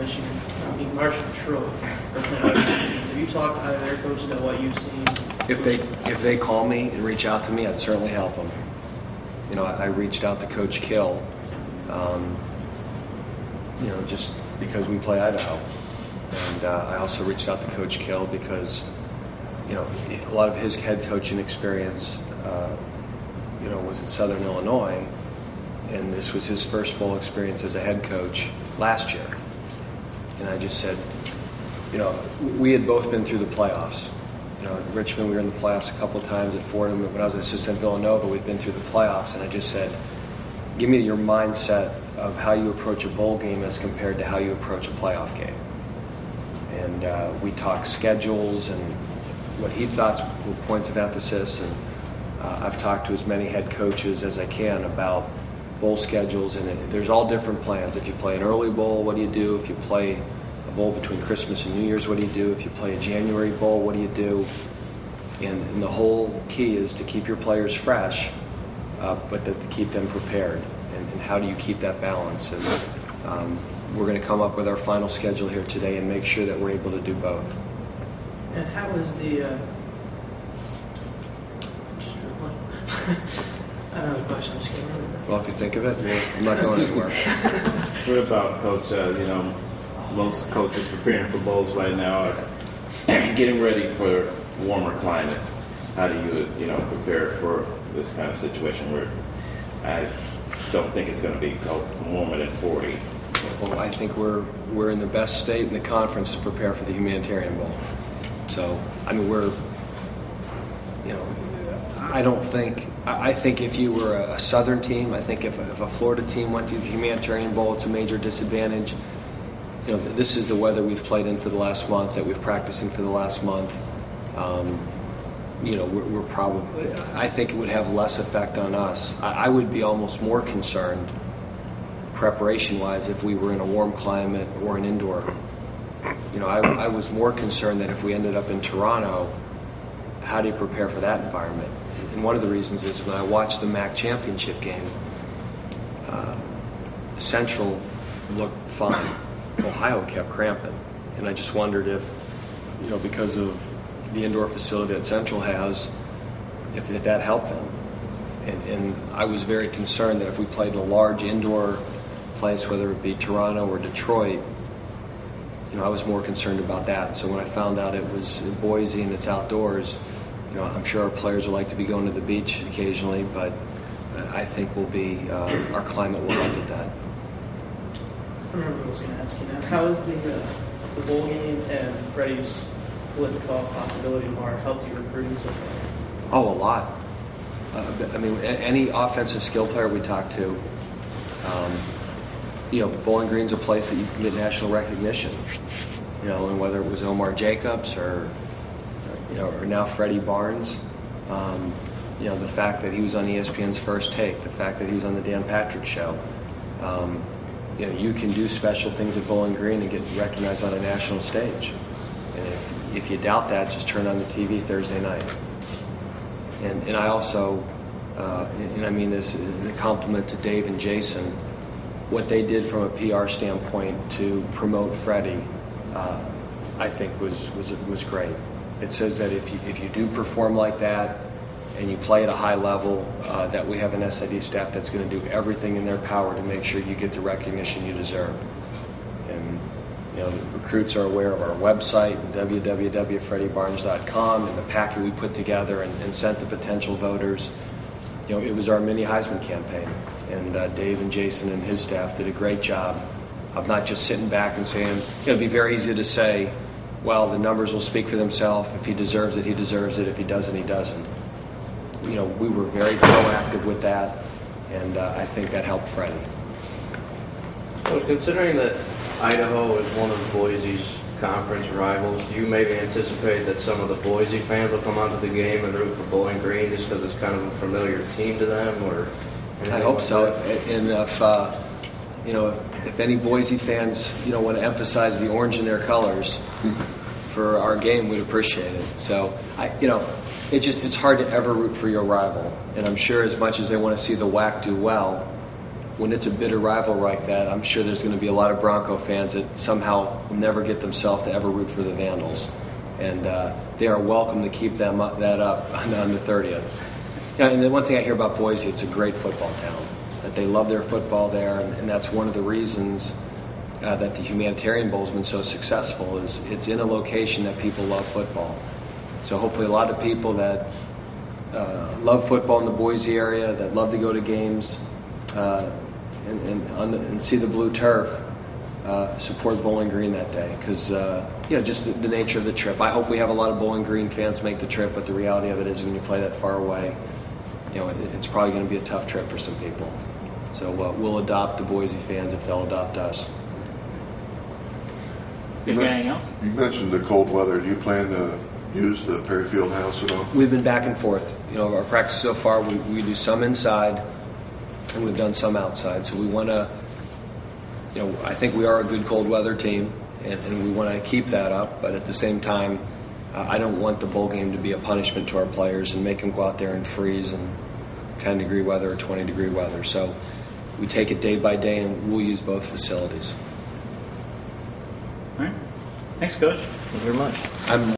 this year, Marshall and Troy are playing on your team. Have you talked to either their coaches about what you've seen? If they call me and reach out to me, I'd certainly help them. I reached out to Coach Kill, just because we play Idaho. And I also reached out to Coach Kill because, a lot of his head coaching experience, was at Southern Illinois, and this was his first bowl experience as a head coach last year. And I just said, we had both been through the playoffs. At Richmond, we were in the playoffs a couple of times. At Fordham, when I was an assistant at Villanova, we'd been through the playoffs. And I just said, give me your mindset of how you approach a bowl game as compared to how you approach a playoff game. And we talked schedules and what he thought were points of emphasis. And I've talked to as many head coaches as I can about bowl schedules. And there's all different plans. If you play an early bowl, what do you do? If you play a bowl between Christmas and New Year's, what do you do? If you play a January bowl, what do you do? And the whole key is to keep your players fresh, but to keep them prepared. And how do you keep that balance? And we're going to come up with our final schedule here today and make sure that we're able to do both. And how is the I don't have a question. I'm just kidding. Well, if you think of it, I'm not going anywhere. What about, Coach? Most coaches preparing for bowls right now are getting ready for warmer climates. How do you, prepare for this kind of situation where I don't think it's going to be warmer than 40? Well, I think we're in the best state in the conference to prepare for the Humanitarian Bowl. So, I think if you were a Southern team, I think if a Florida team went to the Humanitarian Bowl, it's a major disadvantage. This is the weather we've played in for the last month, that we've practiced in for the last month. We're probably, I think it would have less effect on us. I would be almost more concerned, preparation-wise, if we were in a warm climate or an indoor. I was more concerned that if we ended up in Toronto, how do you prepare for that environment? And one of the reasons is when I watched the MAC championship game, Central looked fine. Ohio kept cramping. And I just wondered if, because of the indoor facility that Central has, if that helped them. And I was very concerned that if we played in a large indoor place, whether it be Toronto or Detroit, I was more concerned about that. So when I found out it was in Boise and it's outdoors, I'm sure our players would like to be going to the beach occasionally, but I think our climate will help with that. I remember what I was going to ask you now. How is the bowl game and Freddie's Political possibility tomorrow helped you recruiting so far? Oh, a lot. Any offensive skill player we talk to, Bowling Green's a place that you can get national recognition. And whether it was Omar Jacobs or now Freddie Barnes, the fact that he was on ESPN's First Take, the fact that he was on the Dan Patrick Show. You can do special things at Bowling Green and get recognized on a national stage. And if you doubt that, just turn on the TV Thursday night. And I also, and I mean this is a compliment to Dave and Jason, what they did from a PR standpoint to promote Freddie, I think was great. It says that if you do perform like that and you play at a high level, that we have an SID staff that's going to do everything in their power to make sure you get the recognition you deserve. And the recruits are aware of our website, www.freddiebarnes.com, and the packet we put together and sent to potential voters. It was our mini Heisman campaign, and Dave and Jason and his staff did a great job of not just sitting back and saying, it'd be very easy to say, well, the numbers will speak for themselves. If he deserves it, he deserves it. If he doesn't, he doesn't. We were very proactive with that, and I think that helped Freddie. So considering that Idaho is one of Boise's conference rivals, do you maybe anticipate that some of the Boise fans will come onto the game and root for Bowling Green just because it's kind of a familiar team to them? Or I hope so. If any Boise fans, want to emphasize the orange in their colors for our game, we'd appreciate it. So, it's hard to ever root for your rival. And I'm sure as much as they want to see the WAC do well, when it's a bitter rival like that, I'm sure there's going to be a lot of Bronco fans that somehow will never get themselves to ever root for the Vandals. And they are welcome to keep that up on the 30th. Yeah, and the one thing I hear about Boise, it's a great football town. That they love their football there, and that's one of the reasons that the Humanitarian Bowl has been so successful. Is it's in a location that people love football. So hopefully a lot of people that love football in the Boise area, that love to go to games and see the blue turf, support Bowling Green that day. Because just the nature of the trip. I hope we have a lot of Bowling Green fans make the trip, but the reality of it is when you play that far away, it's probably going to be a tough trip for some people. So we'll adopt the Boise fans if they'll adopt us. Anything else? You mentioned the cold weather. Do you plan to use the Perry Field House at all? We've been back and forth. Our practice so far, we do some inside, and we've done some outside. So we want to, I think we are a good cold weather team, and we want to keep that up. But at the same time, I don't want the bowl game to be a punishment to our players and make them go out there and freeze in 10-degree weather or 20-degree weather. So we take it day by day, and we'll use both facilities. All right. Thanks, Coach. Thank you very much. I'm